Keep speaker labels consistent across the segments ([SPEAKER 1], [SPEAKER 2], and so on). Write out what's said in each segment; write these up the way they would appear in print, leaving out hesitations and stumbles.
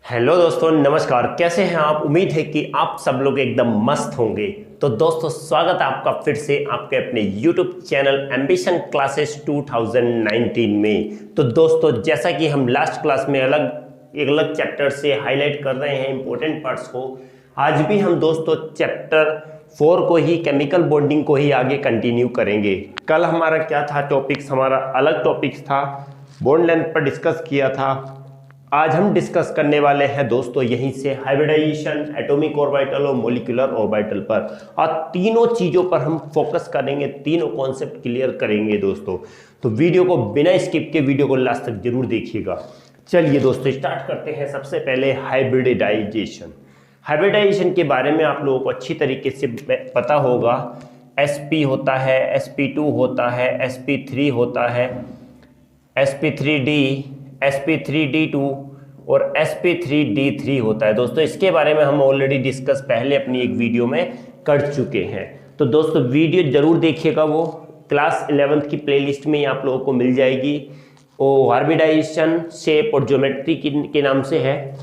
[SPEAKER 1] Hello दोस्तों, नमस्कार। कैसे हैं आप? उम्मीद है कि आप सब लोग एकदम मस्त होंगे। तो दोस्तों, स्वागत है आपका फिर से आपके अपने YouTube चैनल एम्बिशन क्लासेस 2019 में। तो दोस्तों, जैसा कि हम लास्ट क्लास में एक अलग चैप्टर से हाईलाइट कर रहे हैं इंपॉर्टेंट पार्ट्स को, आज भी हम दोस्तों चैप्टर 4 को ही, केमिकल बॉन्डिंग को ही आगे कंटिन्यू करेंगे। कल हमारा क्या था टॉपिक्स? हमारा अलग टॉपिक्स था, बॉन्ड लेंथ पर डिस्कस किया था। आज हम डिस्कस करने वाले हैं दोस्तों यहीं से हाइब्रिडाइजेशन, एटॉमिक ऑर्बिटल और मॉलिक्यूलर ऑर्बिटल पर, और तीनों चीज़ों पर हम फोकस करेंगे, तीनों कॉन्सेप्ट क्लियर करेंगे दोस्तों। तो वीडियो को बिना स्किप के वीडियो को लास्ट तक जरूर देखिएगा। चलिए दोस्तों, स्टार्ट करते हैं। सबसे पहले हाइब्रिडाइजेशन। हाइब्रिडाइजेशन के बारे में आप लोगों को अच्छी तरीके से पता होगा। sp होता है, sp2 होता है, sp3 होता है, sp3d, sp3d2 और sp3d3 होता है दोस्तों। इसके बारे में हम ऑलरेडी डिस्कस पहले अपनी एक वीडियो में कर चुके हैं। तो दोस्तों, वीडियो जरूर देखिएगा, वो क्लास 11th की प्लेलिस्ट में आप लोगों को मिल जाएगी। वो हाइब्रिडाइजेशन, शेप और ज्योमेट्री के नाम से है,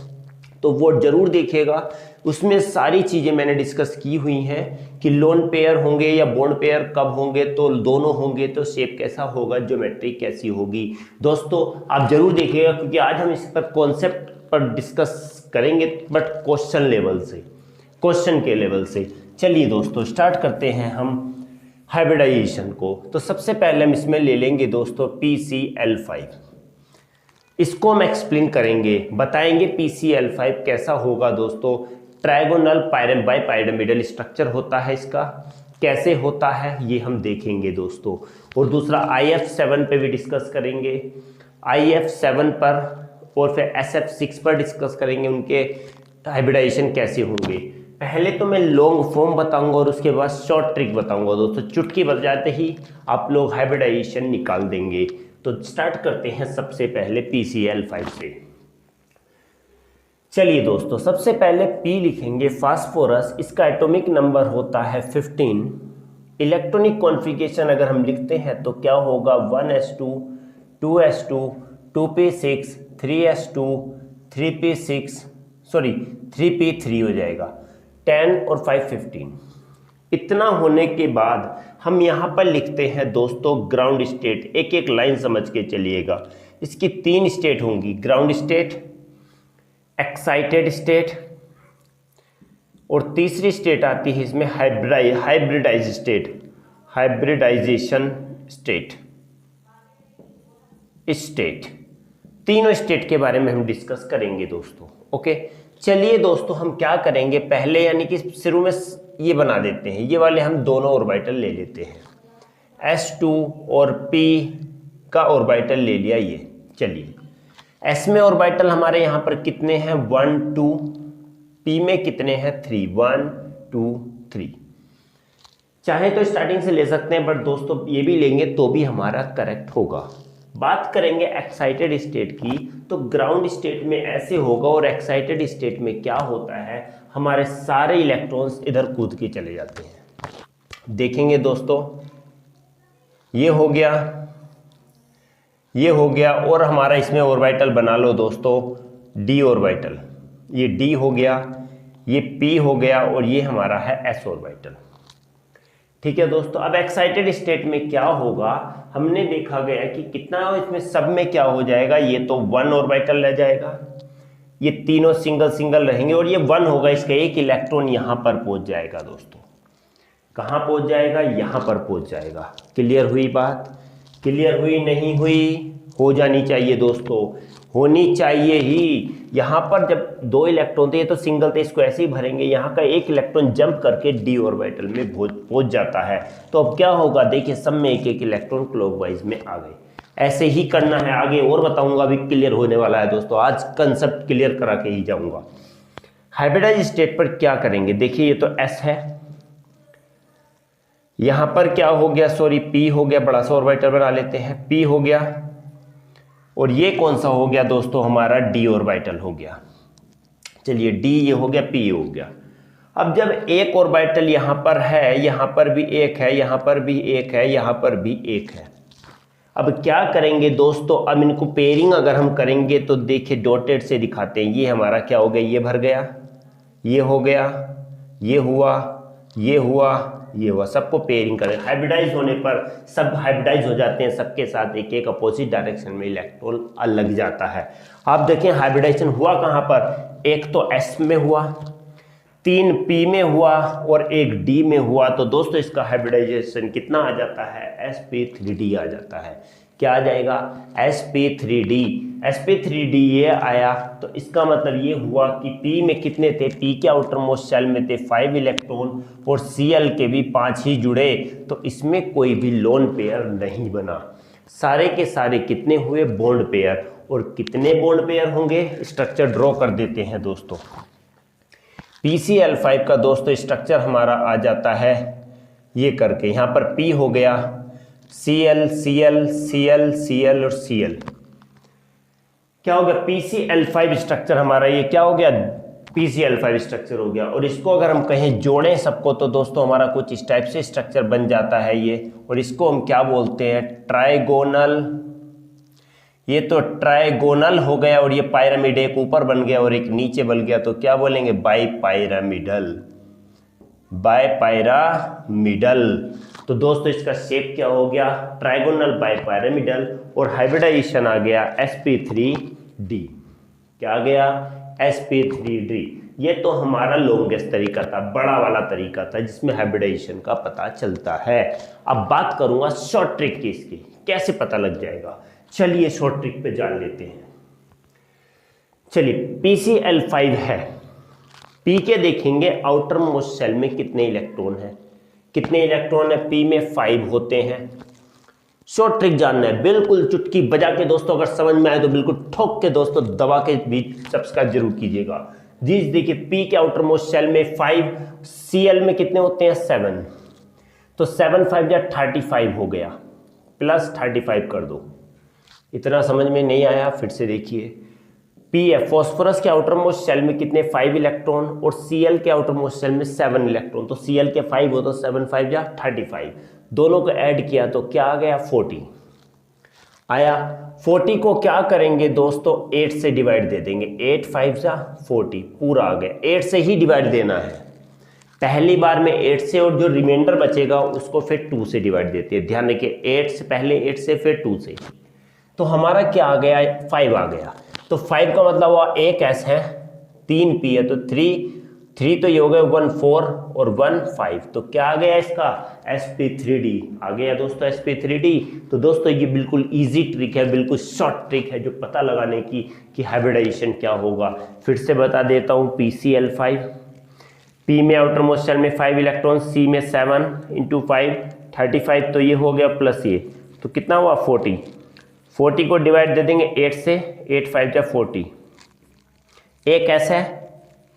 [SPEAKER 1] तो वो जरूर देखिएगा। उसमें सारी चीज़ें मैंने डिस्कस की हुई हैं कि लोन पेयर होंगे या बॉन्ड पेयर कब होंगे, तो दोनों होंगे तो शेप कैसा होगा, ज्योमेट्री कैसी होगी। दोस्तों, आप जरूर देखिएगा, क्योंकि आज हम इस पर कॉन्सेप्ट पर डिस्कस करेंगे, बट क्वेश्चन लेवल से, क्वेश्चन के लेवल से। चलिए दोस्तों, स्टार्ट करते हैं हम हाइब्रिडाइजेशन को। तो सबसे पहले हम इसमें ले लेंगे दोस्तों PCl5। इसको हम एक्सप्लेन करेंगे, बताएंगे PCl5 कैसा होगा दोस्तों। ट्रायगोनल बाइपिरामिडल स्ट्रक्चर होता है इसका, कैसे होता है ये हम देखेंगे दोस्तों। और दूसरा IF7 पे भी डिस्कस करेंगे, IF7 पर, और फिर SF6 पर डिस्कस करेंगे, उनके हाइब्रिडाइजेशन कैसे होंगे। पहले तो मैं लॉन्ग फॉर्म बताऊंगा और उसके बाद शॉर्ट ट्रिक बताऊंगा दोस्तों। चुटकी बजाते ही आप लोग हाइब्रिडाइजेशन निकाल देंगे। तो स्टार्ट करते हैं सबसे पहले PCl5 से। चलिए दोस्तों, सबसे पहले P लिखेंगे, फास्फोरस। इसका एटॉमिक नंबर होता है 15। इलेक्ट्रॉनिक कॉन्फ़िगरेशन अगर हम लिखते हैं तो क्या होगा, 1s2 2s2 2p6 3s2 3p3 हो जाएगा, 10 और 5 15। इतना होने के बाद हम यहाँ पर लिखते हैं दोस्तों ग्राउंड स्टेट। एक एक लाइन समझ के चलिएगा। इसकी 3 स्टेट होंगी, ग्राउंड स्टेट, एक्साइटेड स्टेट, और तीसरी स्टेट आती है इसमें हाइब्रिडाइजेशन स्टेट। तीनों स्टेट के बारे में हम डिस्कस करेंगे दोस्तों। ओके, चलिए दोस्तों, हम क्या करेंगे पहले, यानी कि शुरू में ये बना देते हैं, ये वाले हम दोनों ऑर्बिटल ले लेते हैं। S2 और P का ऑर्बिटल ले लिया ये। चलिए, S में ऑर्बिटल हमारे यहाँ पर कितने हैं, 1 2, P में कितने हैं, 3, 1 2 3। चाहे तो स्टार्टिंग से ले सकते हैं, बट दोस्तों ये भी लेंगे तो भी हमारा करेक्ट होगा। बात करेंगे एक्साइटेड स्टेट की, तो ग्राउंड स्टेट में ऐसे होगा, और एक्साइटेड स्टेट में क्या होता है, हमारे सारे इलेक्ट्रॉन्स इधर कूद के चले जाते हैं। देखेंगे दोस्तों, ये हो गया, ये हो गया, और हमारा इसमें ऑर्बिटल बना लो दोस्तों d ऑर्बिटल। ये d हो गया, ये p हो गया, और ये हमारा है s ऑर्बिटल। ठीक है दोस्तों। अब एक्साइटेड स्टेट में क्या होगा, हमने देखा गया कि कितना इसमें सब में क्या हो जाएगा, ये तो 1 ऑर्बिटल रह जाएगा, ये तीनों सिंगल सिंगल रहेंगे, और ये 1 होगा, इसका एक इलेक्ट्रॉन यहाँ पर पहुंच जाएगा दोस्तों। कहाँ पहुंच जाएगा, यहाँ पर पहुंच जाएगा। क्लियर हुई बात? क्लियर हुई? नहीं हुई? हो जानी चाहिए दोस्तों, होनी चाहिए ही। यहाँ पर जब 2 इलेक्ट्रॉन थे, ये तो सिंगल थे, इसको ऐसे ही भरेंगे, यहाँ का एक इलेक्ट्रॉन जंप करके d ऑर्बिटल में पहुंच जाता है। तो अब क्या होगा, देखिए सब में एक एक इलेक्ट्रॉन क्लॉकवाइज में आ गए। ऐसे ही करना है, आगे और बताऊंगा, अभी क्लियर होने वाला है दोस्तों, आज कंसेप्ट क्लियर करा के ही जाऊंगा। हाइब्रिडाइज स्टेट पर क्या करेंगे, देखिए ये तो S है, यहाँ पर क्या हो गया, सॉरी P हो गया, बड़ा सा ऑर्बिटल बना लेते हैं, P हो गया, और ये कौन सा हो गया दोस्तों, हमारा d ऑर्बिटल हो गया। चलिए, d ये हो गया, p हो गया। अब जब एक ऑर्बिटल यहाँ पर है, यहाँ पर भी एक है, यहाँ पर भी एक है, यहाँ पर भी एक है, अब क्या करेंगे दोस्तों, अब इनको पेयरिंग अगर हम करेंगे तो देखिए डॉटेड से दिखाते हैं। ये हमारा क्या हो गया, ये भर गया, ये हो गया, ये हुआ, ये हुआ, ये हुआ, सबको पेयरिंग करें। हाइब्रिडाइज होने पर सब हाइब्रिडाइज हो जाते हैं, सबके साथ एक एक अपोजिट डायरेक्शन में इलेक्ट्रॉन लग जाता है। आप देखें हाइब्रिडाइजेशन हुआ कहाँ पर, एक तो S में हुआ, 3 P में हुआ और एक D में हुआ। तो दोस्तों इसका हाइब्रिडाइजेशन कितना आ जाता है, sp3d आ जाता है। क्या आ जाएगा, sp3d। sp3d ये आया तो इसका मतलब ये हुआ कि P में कितने थे, P के आउटर मोस्ट शेल में थे 5 इलेक्ट्रॉन और Cl के भी 5 ही जुड़े, तो इसमें कोई भी लोन पेयर नहीं बना। सारे के सारे कितने हुए, बॉन्ड पेयर। और कितने बॉन्ड पेयर होंगे, स्ट्रक्चर ड्रॉ कर देते हैं दोस्तों। PCl5 का दोस्तों स्ट्रक्चर हमारा आ जाता है ये करके, यहाँ पर P हो गया, Cl Cl Cl Cl और Cl, क्या हो गया PCl5 स्ट्रक्चर हमारा, ये क्या हो गया, PCl5 स्ट्रक्चर हो गया। और इसको अगर हम कहें जोड़ें सबको तो दोस्तों हमारा कुछ इस टाइप से स्ट्रक्चर बन जाता है ये, और इसको हम क्या बोलते हैं, ट्राइगोनल। ये तो ट्राइगोनल हो गया और ये पायरामिड एक ऊपर बन गया और एक नीचे बन गया, तो क्या बोलेंगे, बाइपायरामिडल, बाइपायरामिडल। तो दोस्तों इसका शेप क्या हो गया, ट्राइगोनल बाइपायरामिडल, और हाइब्रिडाइजेशन आ गया sp3d। क्या आ गया, sp3d। ये तो हमारा लॉन्गेस्ट तरीका था, बड़ा वाला तरीका था जिसमें हाइब्रिडाइजेशन का पता चलता है। अब बात करूंगा शॉर्ट ट्रिक की, इसकी कैसे पता लग जाएगा। चलिए शॉर्ट ट्रिक पे जान लेते हैं। चलिए PCl5 है, P के देखेंगे आउटर मोस्ट शेल में कितने इलेक्ट्रॉन है, कितने इलेक्ट्रॉन है, P में 5 होते हैं। शॉर्ट ट्रिक जानना है, बिल्कुल चुटकी बजा के दोस्तों, अगर समझ में आए तो बिल्कुल ठोक के दोस्तों दबा के भी सब्सक्राइब जरूर कीजिएगा। जी देखिए P के आउटर मोस्ट शेल में 5, Cl में कितने होते हैं 7, तो 7 5 या 35 हो गया, प्लस 35 कर दो। इतना समझ में नहीं आया, फिर से देखिए, Pf फॉस्फोरस के आउटर मोस्ट शेल में कितने 5 इलेक्ट्रॉन और Cl के आउटर मोस्ट शेल में 7 इलेक्ट्रॉन, तो Cl के 5 हो तो 7 5 या 35, दोनों को ऐड किया तो क्या आ गया 40 आया। 40 को क्या करेंगे दोस्तों, 8 से डिवाइड दे देंगे, 8 5 या 40 पूरा आ गया। 8 से ही डिवाइड देना है पहली बार में 8 से, और जो रिमाइंडर बचेगा उसको फिर 2 से डिवाइड देते हैं। ध्यान रखिए 8 से पहले, 8 से फिर 2 से, तो हमारा क्या आ गया 5 आ गया। तो 5 का मतलब हुआ एक S है, 3 P है, तो 3 तो ये हो गए 1 4 और 1 5, तो क्या आ गया इसका sp3d आ गया दोस्तों, sp3d। तो दोस्तों ये बिल्कुल इजी ट्रिक है, बिल्कुल शॉर्ट ट्रिक है जो पता लगाने की कि हाइब्रिडाइजेशन क्या होगा। फिर से बता देता हूँ, PCl5, P में आउटर मोस्ट शेल में 5 इलेक्ट्रॉन, C में 7 × 5 35, तो ये हो गया प्लस ये, तो कितना हुआ 40 को डिवाइड दे देंगे 8 से, 8 5 या 40, एक S है,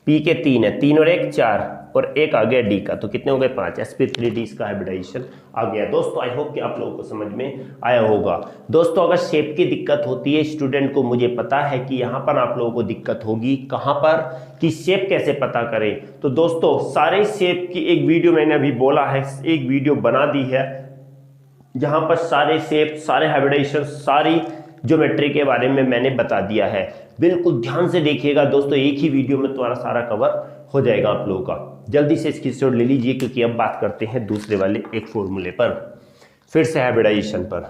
[SPEAKER 1] P के 3 है, 3 और 1 4, और एक आ गया D का, तो कितने हो गए 5, sp3d इसका हाइब्रिडाइजेशन आ गया। दोस्तों आई होप कि आप लोगों को समझ में आया होगा। दोस्तों अगर शेप की दिक्कत होती है स्टूडेंट को, मुझे पता है कि यहाँ पर आप लोगों को दिक्कत होगी, कहाँ पर, कि शेप कैसे पता करें। तो दोस्तों सारे शेप की एक वीडियो मैंने अभी बोला है, एक वीडियो बना दी है जहाँ पर सारे शेप, सारे हाइब्रिडाइजेशन, सारी ज्योमेट्री के बारे में मैंने बता दिया है। बिल्कुल ध्यान से देखिएगा दोस्तों, एक ही वीडियो में तुम्हारा सारा कवर हो जाएगा आप लोगों का। जल्दी से स्क्रीनशॉट ले लीजिए, क्योंकि अब बात करते हैं दूसरे वाले एक फॉर्मूले पर, फिर से हाइब्रिडाइजेशन पर।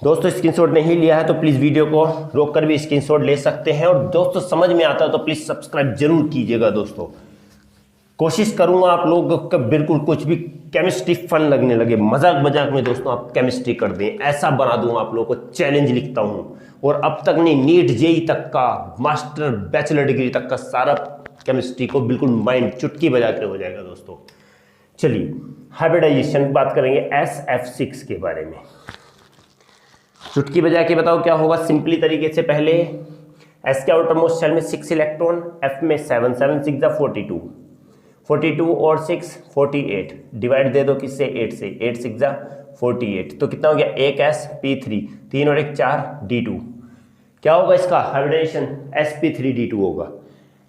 [SPEAKER 1] दोस्तों स्क्रीनशॉट नहीं लिया है तो प्लीज़ वीडियो को रोक कर भी स्क्रीनशॉट ले सकते हैं, और दोस्तों समझ में आता है तो प्लीज़ सब्सक्राइब जरूर कीजिएगा। दोस्तों कोशिश करूंगा आप लोगों का बिल्कुल कुछ भी केमिस्ट्री फन लगने लगे, मजाक मजाक में दोस्तों आप केमिस्ट्री कर दें, ऐसा बना दूंगा आप लोगों को, चैलेंज लिखता हूं। और अब तक नहीं, नीट जेई तक का, मास्टर बैचलर डिग्री तक का सारा केमिस्ट्री को बिल्कुल माइंड चुटकी बजा के हो जाएगा दोस्तों। चलिए हाइब्रिडाइजेशन की बात करेंगे SF6 के बारे में। चुटकी बजा के बताओ क्या होगा सिंपली तरीके से। पहले S के आउटर मोस्ट शेल में 6 इलेक्ट्रॉन, F में 7 7 6 42, 42 और 6 48, डिवाइड दे दो किससे 8 से, 8 6 48, तो कितना हो गया एक S P3, 3 और 1 4 D2। क्या होगा इसका हाइब्रिडाइजेशन, sp3d2 होगा,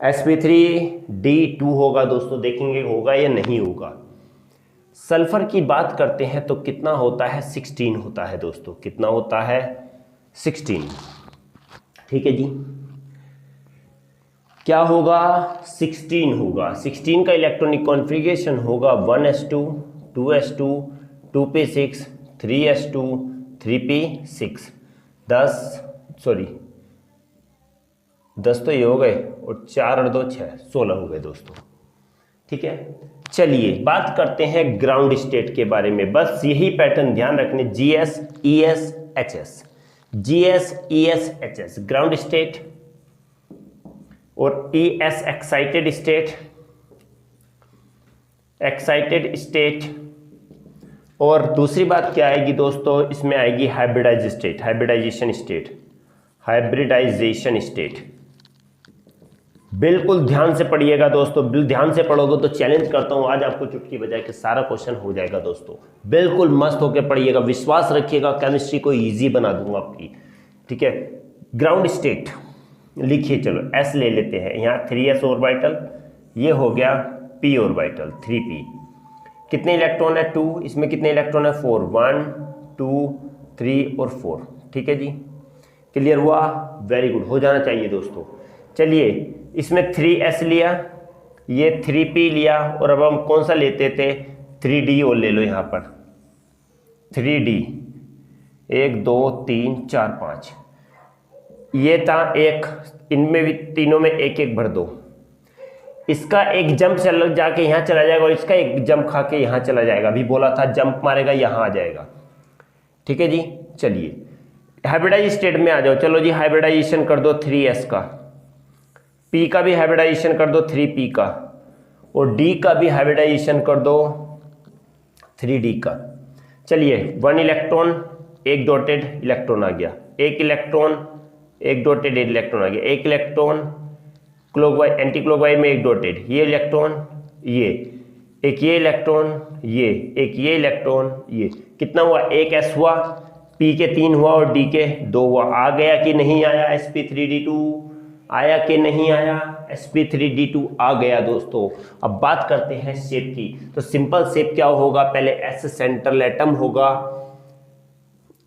[SPEAKER 1] sp3d2 होगा दोस्तों। देखेंगे होगा या नहीं होगा। सल्फर की बात करते हैं तो कितना होता है, 16 होता है दोस्तों। कितना होता है, 16। ठीक है जी, क्या होगा, 16 होगा। 16 का इलेक्ट्रॉनिक कॉन्फ़िगरेशन होगा 1s2 2s2 2p6 3s2 3p6 10 तो ये हो गए, और 4 और 2 6, 16 हो गए दोस्तों। ठीक है, चलिए बात करते हैं ग्राउंड स्टेट के बारे में। बस यही पैटर्न ध्यान रखने, GS ES HS, GS ES HS ground state, और ES एक्साइटेड स्टेट। और दूसरी बात क्या आएगी दोस्तों, इसमें आएगी हाइब्रिडाइजेशन स्टेट। बिल्कुल ध्यान से पढ़िएगा दोस्तों, ध्यान से पढ़ोगे तो चैलेंज करता हूं आज आपको चुटकी बजा के सारा क्वेश्चन हो जाएगा दोस्तों। बिल्कुल मस्त होकर पढ़िएगा, विश्वास रखिएगा, केमिस्ट्री को इजी बना दूंगा आपकी। ठीक है, ग्राउंड स्टेट लिखिए, चलो S ले लेते हैं। यहाँ 3s ऑर्बिटल, ये हो गया p ऑर्बिटल 3p। कितने इलेक्ट्रॉन है, 2। इसमें कितने इलेक्ट्रॉन है, 4, 1 2 3 और 4। ठीक है जी, क्लियर हुआ, वेरी गुड, हो जाना चाहिए दोस्तों। चलिए इसमें 3s लिया, ये 3p लिया, और अब हम कौन सा लेते थे, 3d और ले लो यहाँ पर 3d, 1 2 3 4 5, ये था एक, इनमें भी तीनों में एक एक भर दो। इसका एक जंप चल जाके यहाँ चला जाएगा, और इसका एक जंप खा के यहाँ चला जाएगा। अभी बोला था जंप मारेगा यहाँ आ जाएगा। ठीक है जी, चलिए हाइब्रिडाइज स्टेट में आ जाओ। चलो जी, हाइब्रिडाइजेशन कर दो 3s का, p का भी हाइब्रिडाइजेशन कर दो 3p का, और d का भी हाइब्रिडाइजेशन कर दो 3d का। चलिए 1 इलेक्ट्रॉन, एक डॉटेड इलेक्ट्रॉन आ गया, एक इलेक्ट्रॉन, एक डॉटेड इलेक्ट्रॉन आ गया, एक इलेक्ट्रॉन क्लॉकवाइज एंटी क्लॉकवाइज में एक डॉटेड, ये इलेक्ट्रॉन, ये एक, ये इलेक्ट्रॉन, ये एक, ये इलेक्ट्रॉन, ये कितना हुआ, एक s हुआ, p के 3 हुआ और d के 2 हुआ। आ गया कि नहीं आया, sp3d2 आया कि नहीं आया, sp3d2 आ गया दोस्तों। अब बात करते हैं शेप की, तो सिंपल शेप क्या होगा, पहले s सेंट्रल एटम होगा,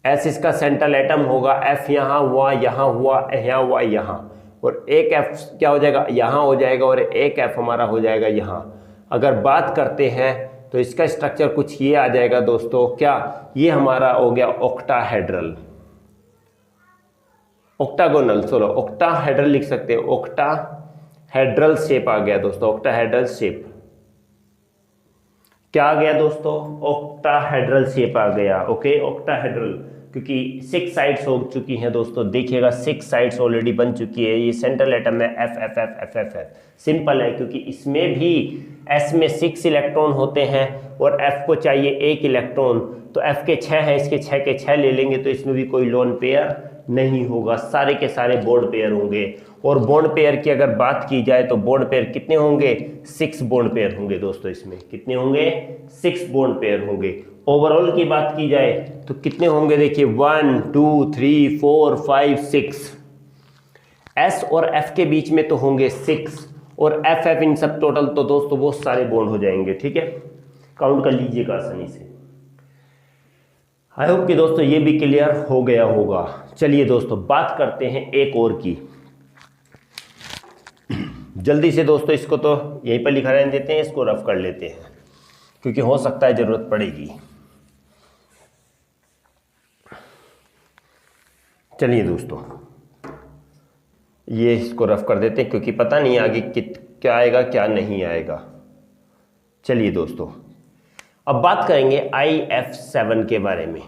[SPEAKER 1] S इसका सेंट्रल एटम होगा, F यहाँ हुआ, यहाँ हुआ, यहाँ हुआ, यहाँ, और एक F क्या हो जाएगा, यहाँ हो जाएगा, और एक F हमारा हो जाएगा यहाँ। अगर बात करते हैं तो इसका स्ट्रक्चर कुछ ये आ जाएगा दोस्तों, क्या, ये हमारा हो गया ऑक्टागोनल, चलो ऑक्टाहेड्रल लिख सकते हैं, ऑक्टाहेड्रल शेप आ गया दोस्तों, ऑक्टाहेड्रल शेप। क्या आ गया दोस्तों, ऑक्टाहेड्रल शेप आ गया। ओके, ऑक्टाहेड्रल, क्योंकि 6 साइड्स हो चुकी हैं दोस्तों, देखिएगा 6 साइड्स ऑलरेडी बन चुकी है। ये सेंट्रल एटम है F। सिंपल है, क्योंकि इसमें भी S में 6 इलेक्ट्रॉन होते हैं और F को चाहिए 1 इलेक्ट्रॉन, तो F के 6 हैं, इसके 6 के 6 ले लेंगे, तो इसमें भी कोई लोन पेयर नहीं होगा, सारे के सारे बॉन्ड पेयर होंगे। और बॉन्ड पेयर की अगर बात की जाए तो बॉन्ड पेयर कितने होंगे, 6 बॉन्ड पेयर होंगे दोस्तों। इसमें कितने होंगे, 6 बॉन्ड पेयर होंगे। ओवरऑल की बात की जाए तो कितने होंगे, देखिए 1 2 3 4 5 6, S और F के बीच में तो होंगे 6, और F इन सब टोटल तो दोस्तों बहुत सारे बॉन्ड हो जाएंगे। ठीक है, काउंट कर लीजिएगा आसानी से। आई होप कि दोस्तों ये भी क्लियर हो गया होगा। चलिए दोस्तों बात करते हैं एक और की, जल्दी से दोस्तों, इसको तो यहीं पर लिखा रहने देते हैं, इसको रफ कर लेते हैं क्योंकि हो सकता है जरूरत पड़ेगी। चलिए दोस्तों ये इसको रफ कर देते हैं, क्योंकि पता नहीं आगे क्या आएगा क्या नहीं आएगा। चलिए दोस्तों अब बात करेंगे IF7 के बारे में।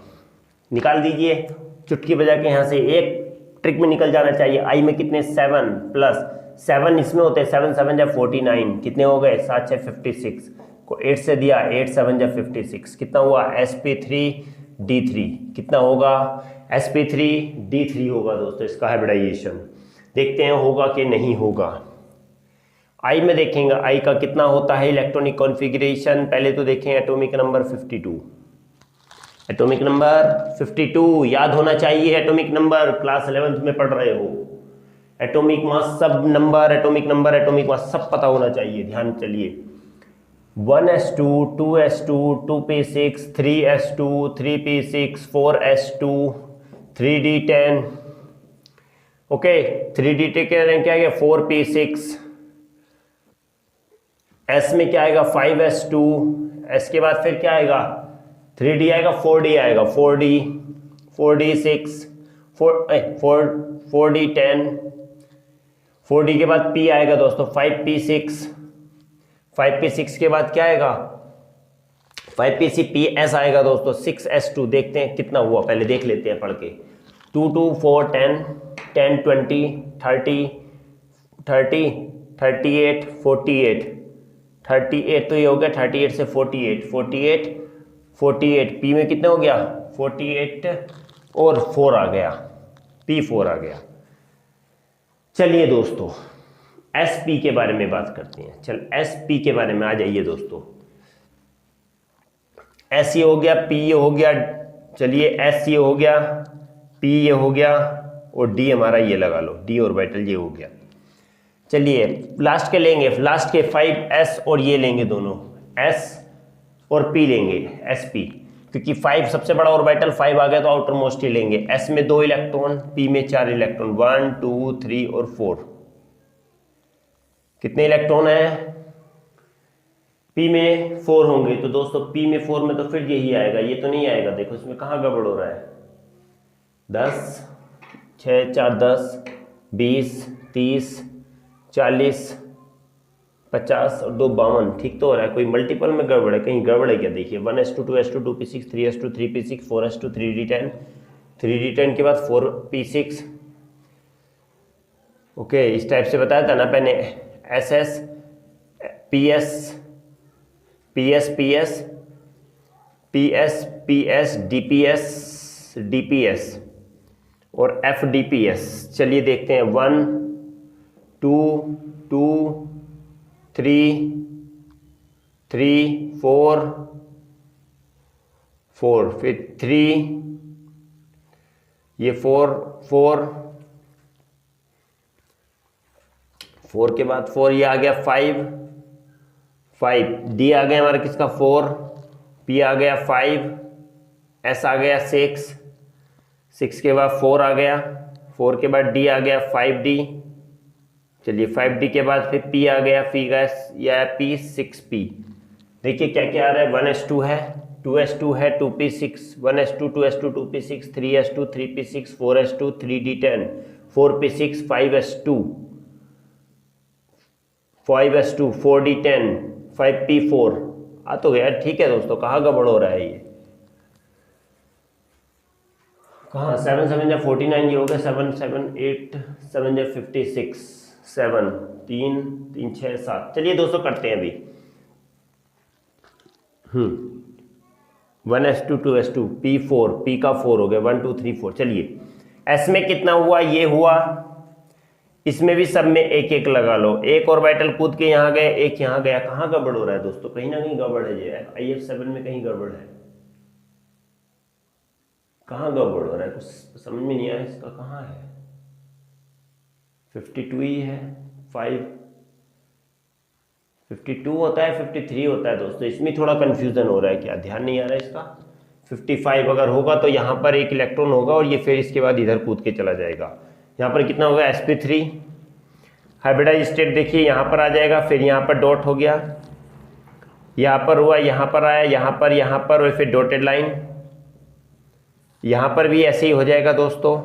[SPEAKER 1] निकाल दीजिए, चुटकी बजा के यहाँ से एक ट्रिक में निकल जाना चाहिए। आई में कितने, 7 प्लस 7 इसमें होते हैं, 7 7 जा 49, कितने हो गए, 7 6 56 को 8 से दिया, 8 7 जा 56, कितना हुआ, sp3d3, कितना होगा, sp3d3 होगा दोस्तों इसका हाइब्रिडाइजेशन। देखते हैं होगा कि नहीं होगा। आई में देखेंगे आई का कितना होता है इलेक्ट्रॉनिक कॉन्फ़िगरेशन, पहले तो देखें एटॉमिक नंबर 52, एटॉमिक नंबर 52 याद होना चाहिए। एटॉमिक नंबर क्लास 11th में पढ़ रहे हो, एटॉमिक मास सब number, atomic number, atomic mass सब पता होना चाहिए। ध्यान चलिए 1s2, 2s2, 2p6, 3s2, 3p6, 4s2, 3d10, okay 3d10 क्या आएगा 4p6, s में क्या आएगा 5s2, s के बाद फिर क्या आएगा 3d आएगा 4d आएगा 4d, 4d6, 4d10, 4d के बाद p आएगा दोस्तों 5p6, 5p6 के बाद क्या आएगा 5p6 आएगा दोस्तों 6s2, देखते हैं कितना हुआ पहले देख लेते हैं पढ़ के 2 2 4 10 10 20 30 30 38 48 38 तो ये हो गया 38 से 48 48 48 p में कितना हो गया 48 और 4 आ गया p4 आ गया। चलिए दोस्तों sp के बारे में बात करते हैं। चल sp के बारे में आ जाइए दोस्तों। s ये हो गया p ये हो गया, चलिए s ये हो गया p ये हो गया और d हमारा ये लगा लो d ऑर्बिटल ये हो गया। चलिए लास्ट के लेंगे, लास्ट के 5s और ये लेंगे दोनों s और p लेंगे sp, क्योंकि 5 सबसे बड़ा ऑर्बिटल 5 आ गया तो आउटर मोस्ट ही लेंगे। s में 2 इलेक्ट्रॉन, p में 4 इलेक्ट्रॉन, 1 2 3 और 4। कितने इलेक्ट्रॉन है p में 4 होंगे तो दोस्तों p में 4 में तो फिर यही आएगा, ये तो नहीं आएगा। देखो इसमें कहाँ गड़बड़ हो रहा है 10 6 4 10 20 30 40 50 और 2 52, ठीक तो हो रहा है। कोई मल्टीपल में गड़बड़ है, कहीं गड़बड़ है क्या देखिए 1s2 2s2 2p6 3s2 3p6 4s2 3d10, 3d10 के बाद 4p6, ओके इस टाइप से बताया था ना मैंने ss ps ps ps ps ps dps dps और fdps। चलिए देखते हैं 1 2 2 3 3 4 4 फिर 3 ये 4 4 4 के बाद 4 ये आ गया 5 5 डी आ गया हमारा किसका 4, पी आ गया 5, एस आ गया 6 6 के बाद 4 आ गया, 4 के बाद डी आ गया 5d। चलिए 5d के बाद फिर p आ गया, पी का या p 6p। देखिए क्या क्या आ रहा है 1s2 है 2s2 है 2p6 1s2 2s2 2p6 3s2 3p6 4s2 3d10 4p6 5s2 5s2 4d10 5p4 आ तो गया। ठीक है दोस्तों कहाँ गड़बड़ हो रहा है ये, कहाँ 7 7 या 49 ये हो गया 7 7 8 7 या 56 7 3 3 6 7। चलिए दोस्तों करते हैं अभी 1s2 2s2 p4 p का 4 हो गया 1 2 3 4। चलिए s में कितना हुआ ये हुआ, इसमें भी सब में एक एक लगा लो, एक ऑर्बिटल कूद के यहाँ गए एक यहाँ गया। कहाँ गड़बड़ हो रहा है दोस्तों, कहीं ना कहीं गड़बड़ है ये IF7 में कहीं गड़बड़ है, कहाँ गड़बड़ हो रहा है कुछ समझ में नहीं आया इसका कहाँ है। 52 ही है 5 52 होता है 53 होता है दोस्तों, इसमें थोड़ा कंफ्यूजन हो रहा है, क्या ध्यान नहीं आ रहा है इसका। 55 अगर होगा तो यहाँ पर एक इलेक्ट्रॉन होगा और ये फिर इसके बाद इधर कूद के चला जाएगा। यहाँ पर कितना होगा sp3 हाइब्रिडाइज स्टेट देखिए यहाँ पर आ जाएगा, फिर यहाँ पर डॉट हो गया, यहाँ पर हुआ, यहाँ पर आया, यहाँ पर और फिर डॉटेड लाइन, यहाँ पर भी ऐसे ही हो जाएगा दोस्तों।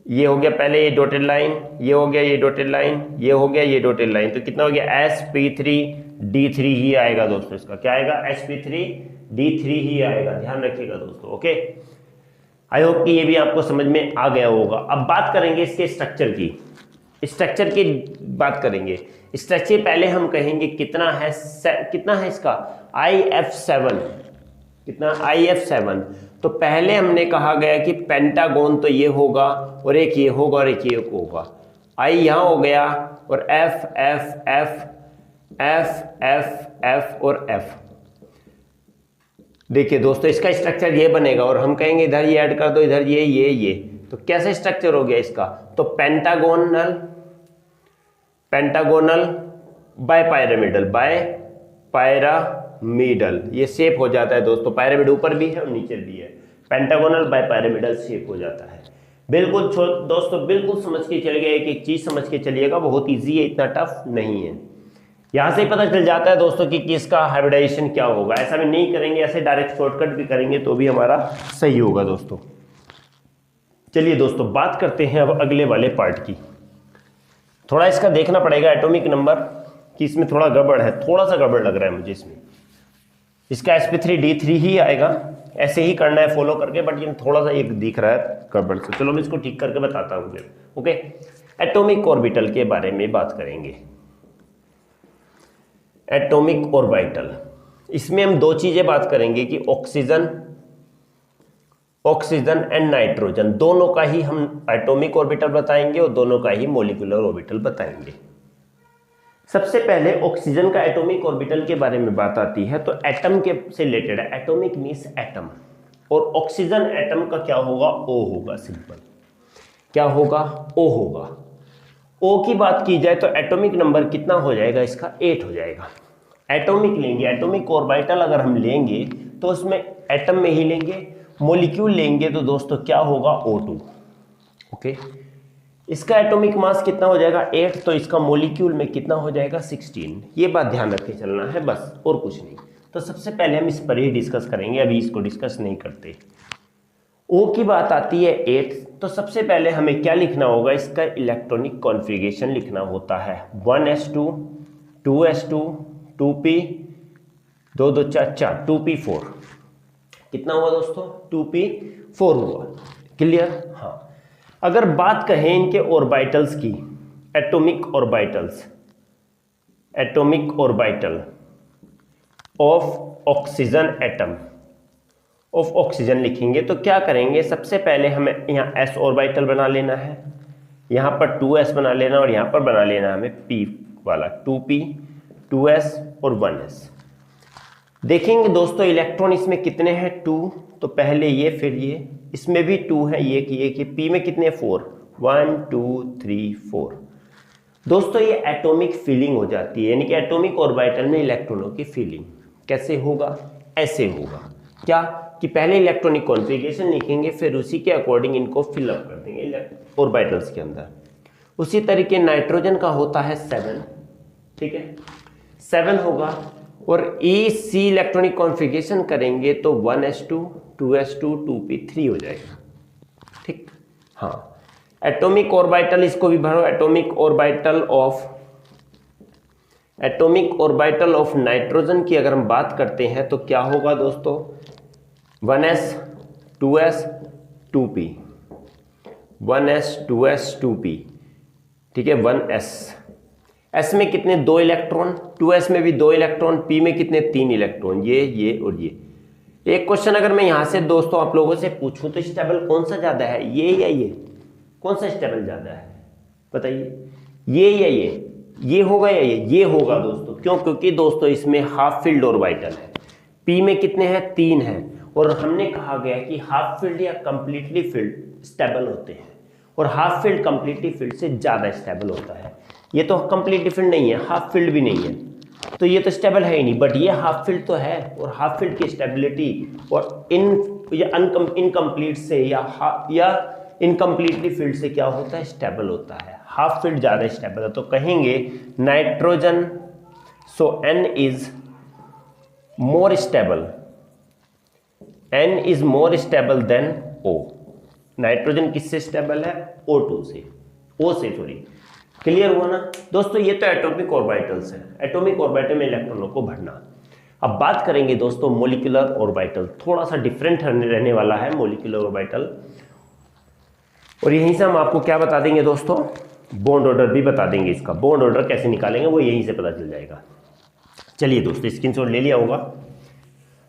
[SPEAKER 1] ये हो गया पहले ये डॉटेड लाइन, ये हो गया ये डॉटेड लाइन, ये हो गया ये डॉटेड लाइन, तो कितना हो गया sp3d3 ही आएगा दोस्तों। इसका क्या आएगा sp3d3 ही आएगा, ध्यान रखिएगा दोस्तों। ओके आई होप कि ये भी आपको समझ में आ गया होगा। अब बात करेंगे इसके स्ट्रक्चर की, स्ट्रक्चर की बात करेंगे। स्ट्रक्चर पहले हम कहेंगे कितना है इसका IF7, कितना IF7। तो पहले हमने कहा गया कि पेंटागोन तो ये होगा और एक ये होगा और एक ये होगा, I यहाँ हो गया और F F F F F F और F। देखिए दोस्तों इसका स्ट्रक्चर ये बनेगा और हम कहेंगे इधर ये ऐड कर दो, इधर ये, तो कैसे स्ट्रक्चर हो गया इसका, तो पेंटागोनल बाय पायरामिडल, ये शेप हो जाता है दोस्तों, पिरामिड ऊपर भी है और नीचे भी है, पेंटागोनल बाय पिरामिडल शेप हो जाता है। बिल्कुल दोस्तों बिल्कुल समझ के चलिएगा, एक एक चीज समझ के चलिएगा, बहुत इजी है, इतना टफ नहीं है। यहां से पता चल जाता है दोस्तों कि किसका हाइब्रिडाइजेशन क्या होगा। ऐसा भी नहीं करेंगे, ऐसे डायरेक्ट शॉर्टकट भी करेंगे तो भी हमारा सही होगा दोस्तों। चलिए दोस्तों बात करते हैं अब अगले वाले पार्ट की। थोड़ा इसका देखना पड़ेगा एटॉमिक नंबर कि इसमें थोड़ा गड़बड़ है, थोड़ा सा गड़बड़ लग रहा है मुझे इसमें। इसका sp3d3 ही आएगा, ऐसे ही करना है फॉलो करके, बट ये थोड़ा सा एक दिख रहा है गड़बड़ से। चलो मैं इसको ठीक करके बताता हूँ फिर। ओके, एटॉमिक ऑर्बिटल के बारे में बात करेंगे। एटॉमिक ऑर्बिटल, इसमें हम दो चीजें बात करेंगे कि ऑक्सीजन एंड नाइट्रोजन, दोनों का ही हम एटॉमिक ऑर्बिटल बताएंगे और दोनों का ही मॉलिक्यूलर ऑर्बिटल बताएंगे। सबसे पहले ऑक्सीजन का एटॉमिक ऑर्बिटल के बारे में बात आती है तो एटम के से रिलेटेड है। एटॉमिक मींस एटम, और ऑक्सीजन एटम का क्या होगा, ओ होगा। सिंपल क्या होगा, ओ होगा। ओ की बात की जाए तो एटॉमिक नंबर कितना हो जाएगा इसका, 8 हो जाएगा। एटॉमिक लेंगे, एटॉमिक ऑर्बिटल अगर हम लेंगे तो उसमें एटम में ही लेंगे, मॉलिक्यूल लेंगे तो दोस्तों क्या होगा, O2। ओके, इसका एटॉमिक मास कितना हो जाएगा, 8, तो इसका मॉलिक्यूल में कितना हो जाएगा, 16। ये बात ध्यान रख के चलना है बस, और कुछ नहीं। तो सबसे पहले हम इस पर ही डिस्कस करेंगे, अभी इसको डिस्कस नहीं करते। O की बात आती है 8, तो सबसे पहले हमें क्या लिखना होगा, इसका इलेक्ट्रॉनिक कॉन्फ़िगरेशन लिखना होता है। 1s2 2s2 2p 2 2 4 4 2p4, कितना हुआ दोस्तों, 2p4 हुआ। क्लियर, हाँ। अगर बात कहें इनके ऑर्बिटल्स की, atomic orbital of oxygen atom, of oxygen लिखेंगे तो क्या करेंगे, सबसे पहले हमें यहाँ s ऑर्बिटल बना लेना है, यहाँ पर 2s बना लेना और यहाँ पर बना लेना हमें p वाला, 2p 2s और 1s। देखेंगे दोस्तों इलेक्ट्रॉन इसमें कितने हैं, 2, तो पहले ये फिर ये, इसमें भी 2 है, ये कि पी में कितने, 4, 1 2 3 4। दोस्तों ये एटॉमिक फीलिंग हो जाती है, यानी कि एटॉमिक ऑर्बिटल में इलेक्ट्रॉनों की फीलिंग कैसे होगा, ऐसे होगा। क्या कि पहले इलेक्ट्रॉनिक कॉन्फ़िगरेशन लिखेंगे, फिर उसी के अकॉर्डिंग इनको फिलअप कर देंगे ऑर्बिटल्स के अंदर। उसी तरीके नाइट्रोजन का होता है 7, ठीक है, 7 होगा, और EC इलेक्ट्रॉनिक कॉन्फ़िगरेशन करेंगे तो 1s2 2s2 2p3 हो जाएगा। ठीक, हाँ। एटॉमिक ऑर्बिटल, इसको भी भरो, एटॉमिक ऑर्बिटल ऑफ नाइट्रोजन की अगर हम बात करते हैं तो क्या होगा दोस्तों, 1s 2s 2p 1s 2s 2p, ठीक है, 1s। s में कितने, 2 इलेक्ट्रॉन, 2s में भी 2 इलेक्ट्रॉन, p में कितने, 3 इलेक्ट्रॉन, ये और ये। एक क्वेश्चन अगर मैं यहां से दोस्तों आप लोगों से पूछूं तो स्टेबल कौन सा ज्यादा है, ये या ये, कौन सा स्टेबल ज्यादा है बताइए, ये या ये होगा या ये होगा दोस्तों। क्यों, क्योंकि दोस्तों इसमें हाफ फील्ड ऑर्बिटल है, p में कितने हैं, 3 है, और हमने कहा गया कि हाफ फील्ड या कंप्लीटली फील्ड स्टेबल होते हैं, और हाफ फील्ड कंप्लीटली फील्ड से ज्यादा स्टेबल होता है। ये तो कंप्लीटली फील्ड नहीं है, हाफ फील्ड भी नहीं है, तो ये तो स्टेबल है ही नहीं, बट ये हाफ फील्ड तो है, और हाफ फील्ड की स्टेबिलिटी और इनकम्प्लीट से या इनकम्प्लीटली फील्ड से क्या होता है, स्टेबल होता है। हाफ फील्ड ज़्यादा स्टेबल है, तो कहेंगे nitrogen, so N is more stable, N is more stable then O। Nitrogen किससे स्टेबल है, O2 से, O से, सॉरी। क्लियर हुआ ना दोस्तों, ये तो एटॉमिक ऑर्बिटल्स है, एटॉमिक ऑर्बिटल में इलेक्ट्रॉनों को भरना। अब बात करेंगे दोस्तों मॉलिक्यूलर ऑर्बिटल, थोड़ा सा डिफरेंट रहने वाला है मॉलिक्यूलर ऑर्बिटल, और यहीं से हम आपको क्या बता देंगे दोस्तों, बॉन्ड ऑर्डर भी बता देंगे। इसका बॉन्ड ऑर्डर कैसे निकालेंगे वो यहीं से पता चल जाएगा। चलिए दोस्तों स्क्रीनशॉट ले लिया होगा,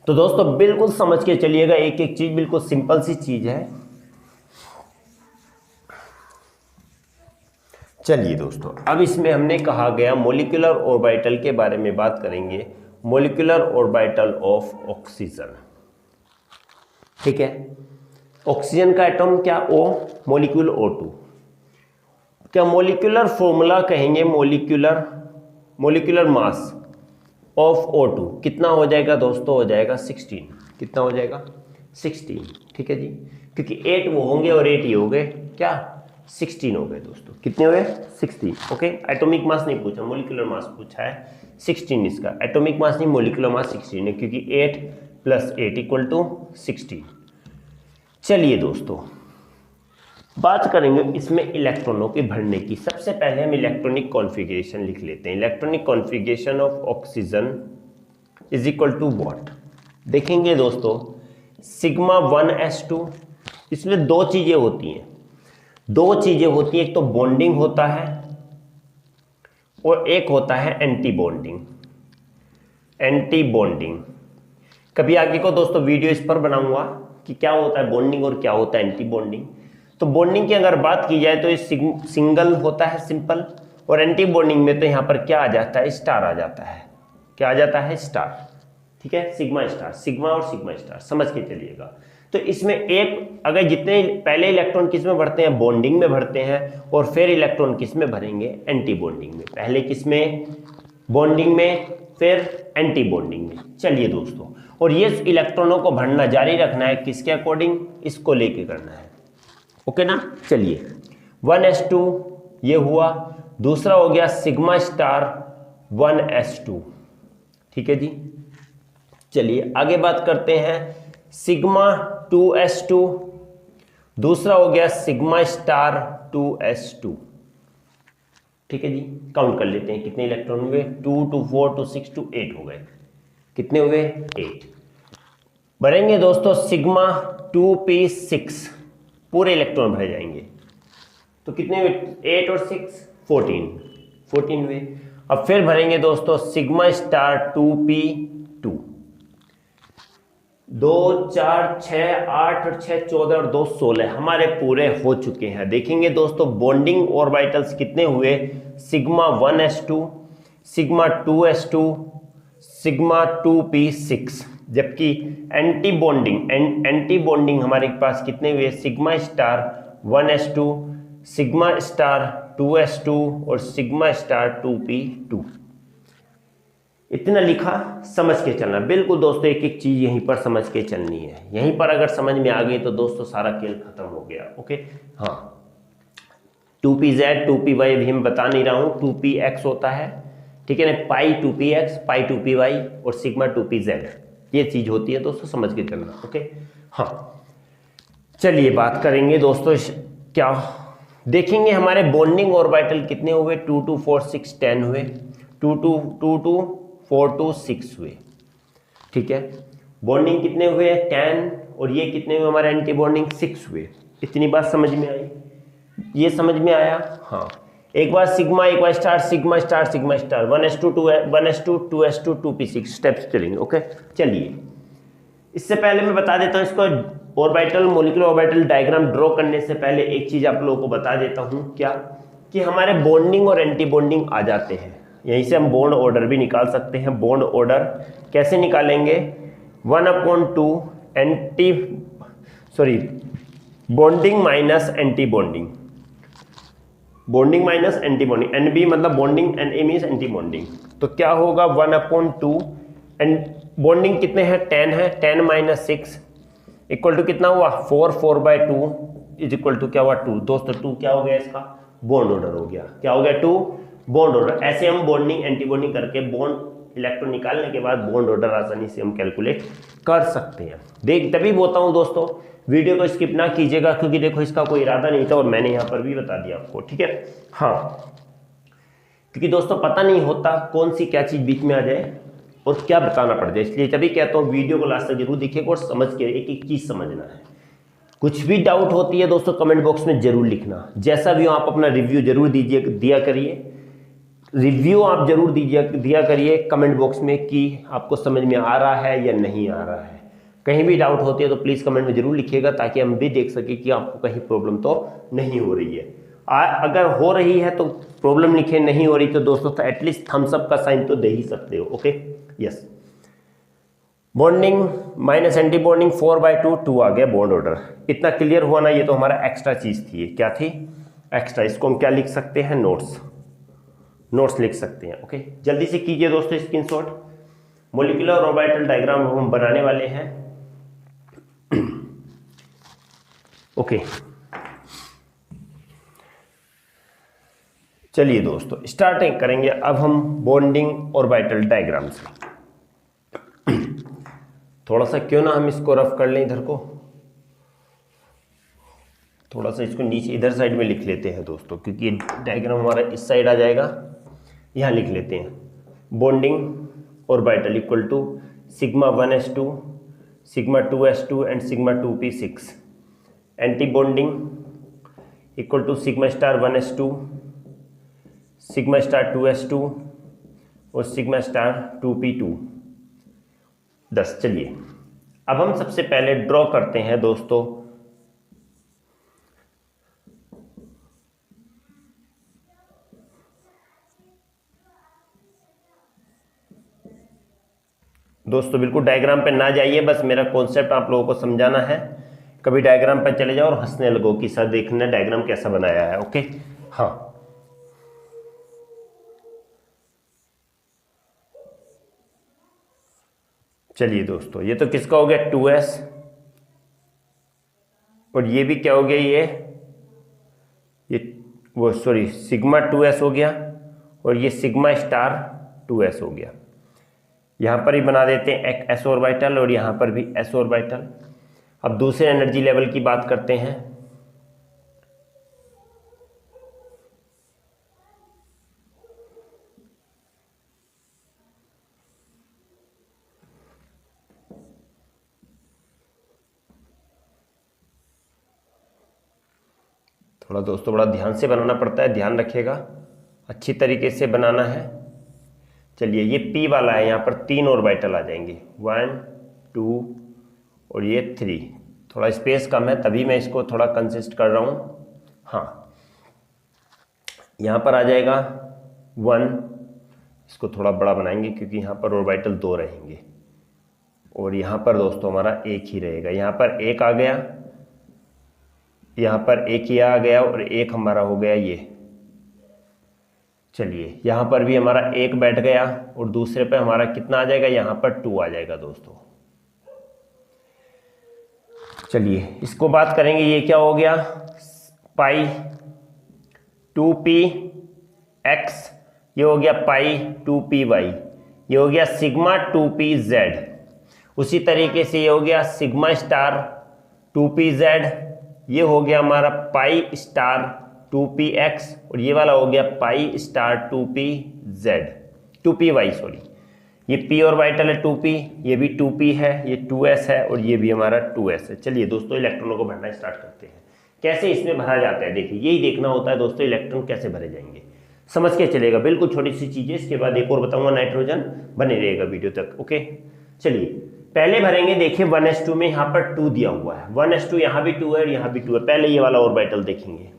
[SPEAKER 1] तो दोस्तों बिल्कुल समझ के चलिएगा, एक एक चीज बिल्कुल सिंपल सी चीज है। चलिए दोस्तों, अब इसमें हमने कहा गया मॉलिक्यूलर ऑर्बिटल के बारे में बात करेंगे, मॉलिक्यूलर ऑर्बिटल ऑफ ऑक्सीजन, ठीक है। ऑक्सीजन का एटॉम क्या, O, मॉलिक्यूल O2। क्या मॉलिक्यूलर फॉर्मूला कहेंगे, मॉलिक्यूलर मास ऑफ O2 कितना हो जाएगा दोस्तों, हो जाएगा 16। कितना हो जाएगा 16, ठीक है जी, क्योंकि 8 वो होंगे और 8 ये हो गए, क्या 16 हो गए दोस्तों। कितने हुए 16, ओके। एटॉमिक मास नहीं पूछा, मोलिकुलर मास पूछा है 16 इसका, एटॉमिक मास नहीं मोलिकुलर मास 16 है, क्योंकि 8 + 8 = 16। चलिए दोस्तों बात करेंगे इसमें इलेक्ट्रॉनों के भरने की। सबसे पहले हम इलेक्ट्रॉनिक कॉन्फ़िगरेशन लिख लेते हैं। Electronic configuration of oxygen = what. देखेंगे दोस्तों सिग्मा 1s2, इसमें दो चीजें होती हैं, एक तो बॉन्डिंग होता है और एक होता है एंटी बॉन्डिंग। कभी आगे को दोस्तों वीडियो इस पर बनाऊंगा कि क्या होता है बॉन्डिंग और क्या होता है एंटी बॉन्डिंग। तो बॉन्डिंग की अगर बात की जाए तो ये सिंगल होता है, सिंपल, और एंटी बॉन्डिंग में तो यहाँ पर क्या आ जाता है, स्टार आ जाता है। क्या आ जाता है, स्टार, ठीक है, सिग्मा स्टार, सिग्मा और सिग्मा स्टार, समझ के चलिएगा। तो इसमें एक अगर जितने पहले इलेक्ट्रॉन किस में भरते हैं, बॉन्डिंग में भरते हैं, और फिर इलेक्ट्रॉन किस में भरेंगे, एंटी बॉन्डिंग में। पहले किस में, बॉन्डिंग में, फिर एंटी बॉन्डिंग में। चलिए दोस्तों, और ये इलेक्ट्रॉनों को भरना जारी रखना है किसके अकॉर्डिंग, इसको लेके करना है, ओके ना। चलिए 1s2 ये हुआ, दूसरा हो गया सिग्मा स्टार 1s2, ठीक है जी। चलिए आगे बात करते हैं सिग्मा 2s2, दूसरा हो गया सिग्मा स्टार 2s2, ठीक है जी। काउंट कर लेते हैं कितने इलेक्ट्रॉन हुए, 2 2 4 2 6 2 8 हो गए। कितने हुए, 8। भरेंगे दोस्तों सिग्मा 2p6, पूरे इलेक्ट्रॉन भरे जाएंगे। तो कितने हुए, 8 और 6 14 हुए। अब फिर भरेंगे दोस्तों सिग्मा स्टार 2p2, 2 4 6 8 और 6 14 और 2 16 हमारे पूरे हो चुके हैं। देखेंगे दोस्तों बॉन्डिंग ऑर्बिटल्स कितने हुए, sigma 1s2, sigma 2s2, sigma 2p6, जबकि एंटी बॉन्डिंग हमारे पास कितने हुए, sigma star 1s2, sigma star 2s2 और सिग्मा स्टार 2p2। इतना लिखा, समझ के चलना बिल्कुल दोस्तों, एक एक चीज यहीं पर समझ के चलनी है। यहीं पर अगर समझ में आ गई तो दोस्तों सारा खेल खत्म हो गया, ओके। हाँ 2pz 2py भी मैं बता नहीं रहा हूं, 2px होता है, ठीक है ना, पाई 2px पाई 2py और सिग्मा 2pz, ये चीज होती है दोस्तों, समझ के चलना, ओके। हाँ चलिए बात करेंगे दोस्तों, क्या देखेंगे हमारे बॉन्डिंग ऑर्बिटल कितने हुए, 2 2 4 6 10 हुए, 2 2 2 2 4 2 6 हुए, ठीक है। बॉन्डिंग कितने हुए, 10, और ये कितने हुए हमारे एंटी बॉन्डिंग, 6 हुए। इतनी बात समझ में आई, ये समझ में आया। हाँ एक बार सिग्मा, एक बार star, sigma star, sigma star, 1s2 2s2 2p6 steps चलेंगे, ओके। चलिए इससे पहले मैं बता देता हूँ इसको orbital, molecular orbital diagram draw करने से पहले एक चीज आप लोगों को बता देता हूँ, क्या कि हमारे बॉन्डिंग और एंटी बॉन्डिंग आ जाते हैं। यहीं से हम बॉन्ड ऑर्डर भी निकाल सकते हैं। बॉन्ड ऑर्डर कैसे निकालेंगे, 1/2 bonding minus anti bonding, bonding minus anti bonding, NB मतलब bonding, NA means anti bonding. तो क्या होगा 1/2, एंड बॉन्डिंग कितने हैं, 10 है, 10 - 6 इक्वल टू कितना हुआ, 4 4/2 इज इक्वल टू क्या हुआ, 2। दोस्तों 2 क्या हो गया, इसका बॉन्ड ऑर्डर हो गया। क्या हो गया, 2 बॉन्ड ऑर्डर। ऐसे हम बॉन्डिंग एंटी बॉन्डिंग करके बॉन्ड इलेक्ट्रॉन निकालने के बाद बॉन्ड ऑर्डर आसानी से हम कैलकुलेट कर सकते हैं। देख तभी बोलता हूं दोस्तों वीडियो को स्किप ना कीजिएगा, क्योंकि देखो इसका कोई इरादा नहीं था और मैंने यहाँ पर भी बता दिया आपको, ठीक है। हाँ क्योंकि दोस्तों पता नहीं होता कौन सी क्या चीज बीच में आ जाए और क्या बताना पड़ जाए, इसलिए तभी कहता हूँ वीडियो को लास्ट तक जरूर देखिएगा और समझ के एक एक चीज समझना है। कुछ भी डाउट होती है दोस्तों कमेंट बॉक्स में जरूर लिखना, जैसा भी हो आप अपना रिव्यू जरूर दिया करिए, रिव्यू आप जरूर दिया करिए कमेंट बॉक्स में कि आपको समझ में आ रहा है या नहीं आ रहा है। कहीं भी डाउट होती है तो प्लीज़ कमेंट में जरूर लिखिएगा, ताकि हम भी देख सके कि आपको कहीं प्रॉब्लम तो नहीं हो रही है। अगर हो रही है तो प्रॉब्लम लिखे, नहीं हो रही तो दोस्तों तो एटलीस्ट थम्स अप का साइन तो दे ही सकते हो, okay. Yes, bonding minus anti bonding 4/2 2 आ गया बॉन्ड ऑर्डर। इतना क्लियर हुआ ना, ये तो हमारा एक्स्ट्रा चीज थी। क्या थी, एक्स्ट्रा। इसको हम क्या लिख सकते हैं, नोट्स लिख सकते हैं, ओके। जल्दी से कीजिए दोस्तों स्क्रीनशॉट। मोलिकुलर ऑर्बिटल डायग्राम हम बनाने वाले हैं। ओके चलिए दोस्तों स्टार्टिंग करेंगे अब हम बॉन्डिंग ऑर्बिटल डायग्राम से। थोड़ा सा क्यों ना हम इसको रफ कर लें, इधर को थोड़ा सा इसको नीचे इधर साइड में लिख लेते हैं दोस्तों, क्योंकि डायग्राम हमारा इस साइड आ जाएगा। यहाँ लिख लेते हैं bonding orbital equal to sigma 1s2 sigma 2s2 and sigma 2p6। Anti bonding equal to sigma star 1s2 sigma star 2s2 और सिग्मा स्टार 2p2 10। चलिए अब हम सबसे पहले ड्रॉ करते हैं दोस्तों बिल्कुल डायग्राम पे ना जाइए, बस मेरा कॉन्सेप्ट आप लोगों को समझाना है। कभी डायग्राम पर चले जाओ और हंसने लगो कि सर देखना डायग्राम कैसा बनाया है। ओके हाँ चलिए दोस्तों ये तो किसका हो गया 2s और ये भी क्या हो गया ये वो सॉरी सिग्मा 2s हो गया और ये सिग्मा स्टार 2s हो गया। यहाँ पर ही बना देते हैं एक s ऑर्बिटल और यहाँ पर भी s ऑर्बिटल। अब दूसरे एनर्जी लेवल की बात करते हैं। थोड़ा दोस्तों बड़ा ध्यान से बनाना पड़ता है, ध्यान रखिएगा, अच्छी तरीके से बनाना है। चलिए ये P वाला है, यहाँ पर 3 ऑर्बिटल आ जाएंगे 1 2 और ये 3। थोड़ा स्पेस कम है तभी मैं इसको थोड़ा कंसिस्ट कर रहा हूँ। हाँ यहाँ पर आ जाएगा 1, इसको थोड़ा बड़ा बनाएंगे क्योंकि यहाँ पर ऑर्बिटल 2 रहेंगे और यहाँ पर दोस्तों हमारा एक ही रहेगा। यहाँ पर एक आ गया, यहाँ पर एक ही आ गया और एक हमारा हो गया ये। चलिए यहाँ पर भी हमारा एक बैठ गया और दूसरे पे हमारा कितना आ जाएगा, यहाँ पर 2 आ जाएगा दोस्तों। चलिए इसको बात करेंगे, ये क्या हो गया पाई 2p(x), ये हो गया पाई 2p(y), ये हो गया सिग्मा 2p(z). उसी तरीके से ये हो गया सिग्मा स्टार 2p(z), ये हो गया हमारा पाई स्टार 2p(x) और ये वाला हो गया पाई स्टार 2p(y) सॉरी। ये p ऑर्बिटल है 2p, ये भी 2p है, ये 2s है और ये भी हमारा 2s है। चलिए दोस्तों इलेक्ट्रॉनों को भरना स्टार्ट करते हैं। कैसे इसमें भरा जाता है देखिए, यही देखना होता है दोस्तों इलेक्ट्रॉन कैसे भरे जाएंगे, समझ के चलेगा। बिल्कुल छोटी सी चीज़ है, इसके बाद एक और बताऊंगा नाइट्रोजन, बने रहेगा वीडियो तक। ओके चलिए पहले भरेंगे, देखिए 1s2 में यहाँ पर 2 दिया हुआ है, 1s2 यहाँ भी 2 है और यहाँ भी 2 है। पहले ये वाला ऑर्बिटल देखेंगे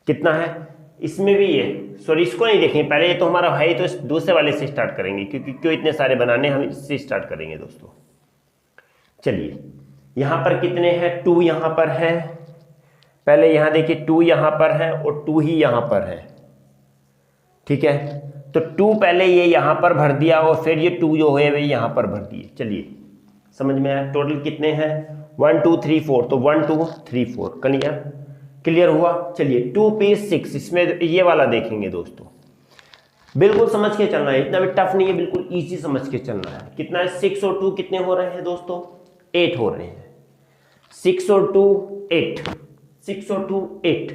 [SPEAKER 1] कितना है, इसमें भी ये सॉरी इसको नहीं देखेंगे पहले, ये तो हमारा है ही, तो इस दूसरे वाले से स्टार्ट करेंगे क्योंकि क्यों इतने सारे बनाने, हम इससे स्टार्ट करेंगे दोस्तों। चलिए यहाँ पर कितने हैं 2 यहाँ पर है, पहले यहाँ देखिए 2 यहाँ पर है और 2 ही यहाँ पर है, ठीक है। तो 2 पहले ये यहाँ पर भर दिया और फिर ये 2 जो है वे यहाँ पर भर दिए। चलिए समझ में आया, टोटल कितने हैं 1 2 3 4, तो 1 2 3 4 क्लियर हुआ। चलिए 2p6, इसमें ये वाला देखेंगे दोस्तों, बिल्कुल समझ के चलना है, इतना भी टफ नहीं है, बिल्कुल इजी समझ के चलना है। कितना है 6 और 2 कितने हो रहे हैं दोस्तों 8 हो रहे हैं, 6 और 2 8, 6 और 2 8,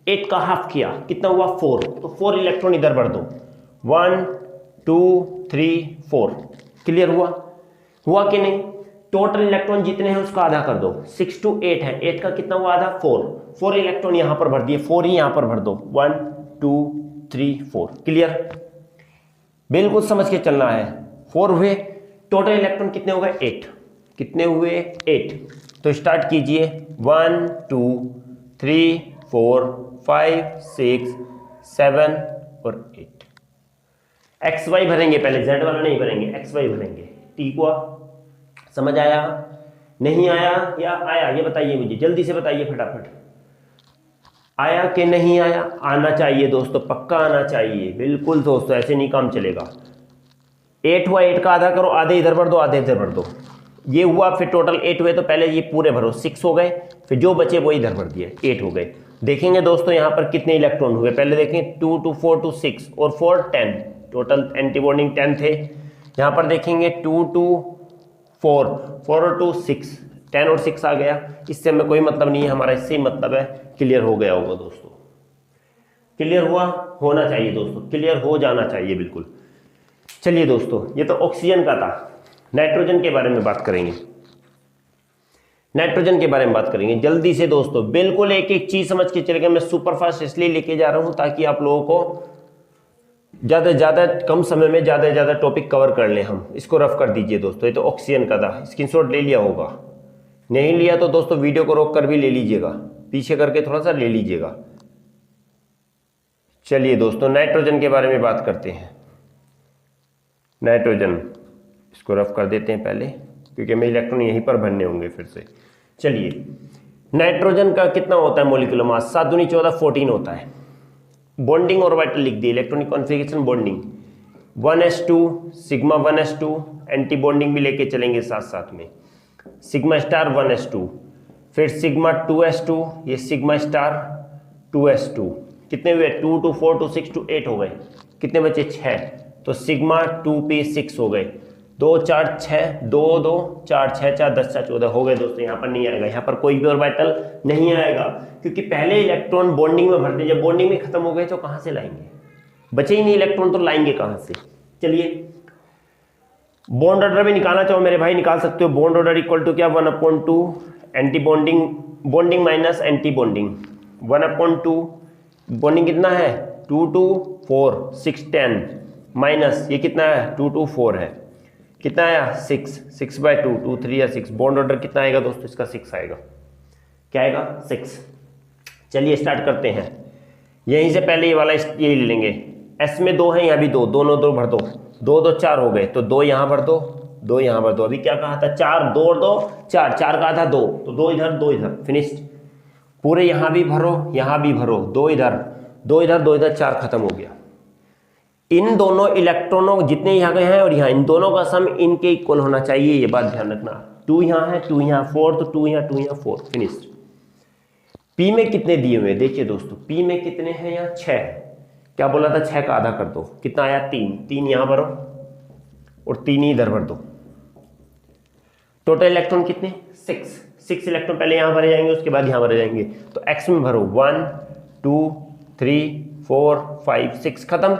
[SPEAKER 1] 8 का हाफ किया कितना हुआ 4, तो 4 इलेक्ट्रॉन इधर भर दो 1 2 3 4। क्लियर हुआ कि नहीं। टोटल इलेक्ट्रॉन जितने हैं उसका आधा कर दो, 6 to 8 है, 8 का कितना हुआ आधा 4 इलेक्ट्रॉन यहां पर भर दिए, 4 ही यहां पर भर दो 1 2 3 4। क्लियर, बिल्कुल समझ के चलना है। 4 हुए, टोटल इलेक्ट्रॉन कितने हो गए 8, कितने हुए 8। तो स्टार्ट कीजिए 1 2 3 4 5 6 7 और 8। एक्स वाई भरेंगे पहले, जेड वाला नहीं भरेंगे, एक्स वाई भरेंगे। ठीक हुआ, समझ आया नहीं आया या आया, ये बताइए मुझे, जल्दी से बताइए फटाफट, आया कि नहीं आया। आना चाहिए दोस्तों, पक्का आना चाहिए, बिल्कुल दोस्तों, ऐसे नहीं काम चलेगा। 8 हुआ, 8 का आधा करो, आधे इधर भर दो, आधे इधर भर दो, ये हुआ। फिर टोटल 8 हुए, तो पहले ये पूरे भरो, 6 हो गए, फिर जो बचे वो इधर भर दिए, 8 हो गए। देखेंगे दोस्तों यहाँ पर कितने इलेक्ट्रॉन हुए, पहले देखें 2 2 4 2 6 और 4 10, टोटल एंटी बॉन्डिंग 10 थे। यहाँ पर देखेंगे 2 2 4 4 और 2 6, 10 और 6 आ गया। इससे हमें कोई मतलब नहीं है, हमारा इससे ही मतलब है। क्लियर हो गया होगा दोस्तों, क्लियर हुआ होना चाहिए दोस्तों, क्लियर हो जाना चाहिए बिल्कुल। चलिए दोस्तों, ये तो ऑक्सीजन का था। नाइट्रोजन के बारे में बात करेंगे, नाइट्रोजन के बारे में बात करेंगे जल्दी से दोस्तों। बिल्कुल एक एक चीज समझ के चलेगा। मैं सुपर फास्ट इसलिए लेके जा रहा हूं ताकि आप लोगों को ज्यादा से ज्यादा कम समय में ज्यादा से ज्यादा टॉपिक कवर कर लें हम। इसको रफ कर दीजिए दोस्तों। ये तो ऑक्सीजन का था, स्क्रीनशॉट ले लिया होगा, नहीं लिया तो दोस्तों वीडियो को रोक कर भी ले लीजिएगा, पीछे करके थोड़ा सा ले लीजिएगा। चलिए दोस्तों, नाइट्रोजन के बारे में बात करते हैं। नाइट्रोजन, इसको रफ कर देते हैं पहले, क्योंकि हमें इलेक्ट्रॉन यहीं पर भरने होंगे फिर से। चलिए, नाइट्रोजन का कितना होता है मोलिकुलर मास? 7 दूनी 14 14 होता है। बॉन्डिंग ऑर्बिटल लिख दिए, electronic configuration bonding 1s2 sigma 1s2, anti bonding भी लेके चलेंगे साथ साथ में, सिग्मा स्टार 1s2, फिर सिग्मा 2s2, ये सिग्मा स्टार 2s2। कितने हुए? 2 2 4 2 6 2 8 हो गए। कितने बचे? 6, तो सिग्मा 2p6 हो गए। 2 4 6 2 2 4 6 4 10 4 14 हो गए दोस्तों। यहाँ पर नहीं आएगा, यहाँ पर कोई भी ऑर्बिटल नहीं आएगा, क्योंकि पहले इलेक्ट्रॉन बॉन्डिंग में भरते, जब बॉन्डिंग में खत्म हो गए तो कहाँ से लाएंगे? बचे ही नहीं इलेक्ट्रॉन, तो लाएंगे कहाँ से? चलिए, बॉन्ड ऑर्डर भी निकालना चाहो मेरे भाई, निकाल सकते हो। बॉन्ड ऑर्डर इक्वल टू क्या? 1/2 anti bonding, bonding minus anti bonding, 1/2। Bonding कितना है? 2 2 4 6 10 माइनस ये कितना है? 2 2 4 है, कितना आया? 6 6/2 2 3 या 6। बॉन्ड ऑर्डर कितना आएगा दोस्तों? इसका 6 आएगा। क्या आएगा? 6। चलिए स्टार्ट करते हैं। यहीं से पहले ये वाला ये ले लेंगे। एस में 2 है, यहाँ भी 2, दोनों 2 भर दो, 2 2 4 हो गए, तो 2 यहाँ भर दो, 2 यहाँ भर दो। अभी क्या कहा था? 4 2 2 4, 4 कहा था 2, तो 2 इधर 2 इधर, फिनिश्ड। पूरे यहाँ भी भरो, यहाँ भी भरो, 2 इधर 2 इधर 2 इधर, 4 खत्म हो गया। इन दोनों इलेक्ट्रॉनों जितने यहाँ गए हैं और यहाँ, इन दोनों का सम इनके इक्वल होना चाहिए, ये बात ध्यान रखना। 2 यहाँ है, 2 यहाँ 4, तो 2 यहाँ 2 यहाँ 4, फिनिश्ड। पी में कितने दिए हुए? देखिए दोस्तों, पी में कितने हैं? यहाँ 6। क्या बोला था? 6 का आधा कर दो, कितना आया? 3। 3 यहाँ भरो और 3 ही इधर भर दो। टोटल इलेक्ट्रॉन कितने? 6 इलेक्ट्रॉन पहले यहाँ भरे जाएंगे, उसके बाद यहाँ भरे जाएंगे। तो एक्स में भरो 1 2 3 4 5 6, खत्म।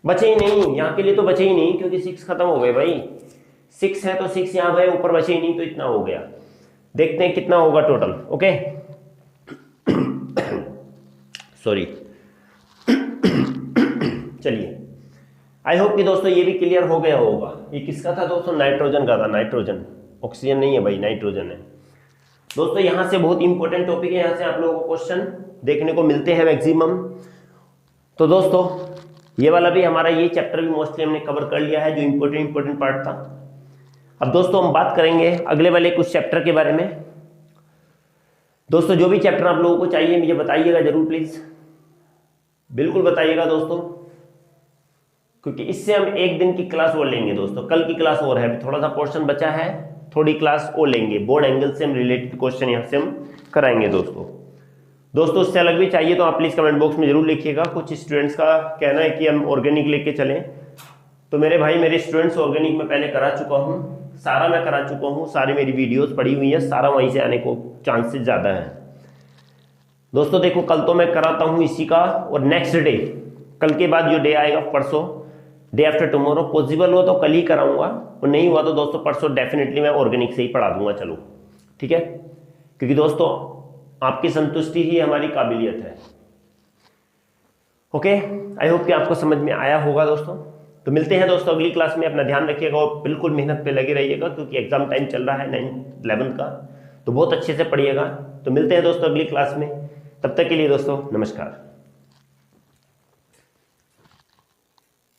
[SPEAKER 1] बचे ही नहीं, यहाँ के लिए तो बचे ही नहीं, क्योंकि 6 खत्म हो गए भाई। 6 है तो 6 यहाँ गए, ऊपर बचे ही नहीं, तो इतना हो गया। देखते हैं कितना होगा टोटल। Okay, sorry. चलिए, आई होप कि दोस्तों ये भी क्लियर हो गया होगा। ये किसका था दोस्तों? नाइट्रोजन का था। नाइट्रोजन, ऑक्सीजन नहीं है भाई, नाइट्रोजन है दोस्तों। यहाँ से बहुत इंपॉर्टेंट टॉपिक है, यहाँ से आप लोगों को क्वेश्चन देखने को मिलते हैं मैक्सिमम। तो दोस्तों ये वाला भी हमारा, ये चैप्टर भी मोस्टली हमने कवर कर लिया है, जो इंपॉर्टेंट पार्ट था। अब दोस्तों हम बात करेंगे अगले वाले कुछ चैप्टर के बारे में। दोस्तों जो भी चैप्टर आप लोगों को चाहिए मुझे बताइएगा जरूर, प्लीज बिल्कुल बताइएगा दोस्तों, क्योंकि इससे हम एक दिन की क्लास और लेंगे दोस्तों। कल की क्लास और है, थोड़ा सा पोर्शन बचा है, थोड़ी क्लास और लेंगे। बोर्ड एंगल से हम रिलेटेड क्वेश्चन यहाँ से हम कराएंगे दोस्तों उससे अलग भी चाहिए तो आप प्लीज कमेंट बॉक्स में जरूर लिखिएगा। कुछ स्टूडेंट्स का कहना है कि हम ऑर्गेनिक लेके चलें, तो मेरे भाई मेरे स्टूडेंट्स ऑर्गेनिक में पहले करा चुका हूँ, सारा मैं करा चुका हूँ, सारी मेरी वीडियोस पड़ी हुई है, सारा वहीं से आने को चांसेस ज़्यादा हैं दोस्तों। देखो कल तो मैं कराता हूँ इसी का, और नेक्स्ट डे, कल के बाद जो डे आएगा परसों, डे आफ्टर टुमारो, पॉसिबल हो तो कल ही कराऊंगा, और नहीं हुआ तो दोस्तों परसों डेफिनेटली मैं ऑर्गेनिक से ही पढ़ा दूंगा। चलो ठीक है, क्योंकि दोस्तों आपकी संतुष्टि ही हमारी काबिलियत है। ओके, आई होप कि आपको समझ में आया होगा दोस्तों। तो मिलते हैं दोस्तों अगली क्लास में। अपना ध्यान रखिएगा और बिल्कुल मेहनत पे लगे रहिएगा, क्योंकि एग्जाम टाइम चल रहा है 9th 11th का, तो बहुत अच्छे से पढ़िएगा। तो मिलते हैं दोस्तों अगली क्लास में, तब तक के लिए दोस्तों नमस्कार।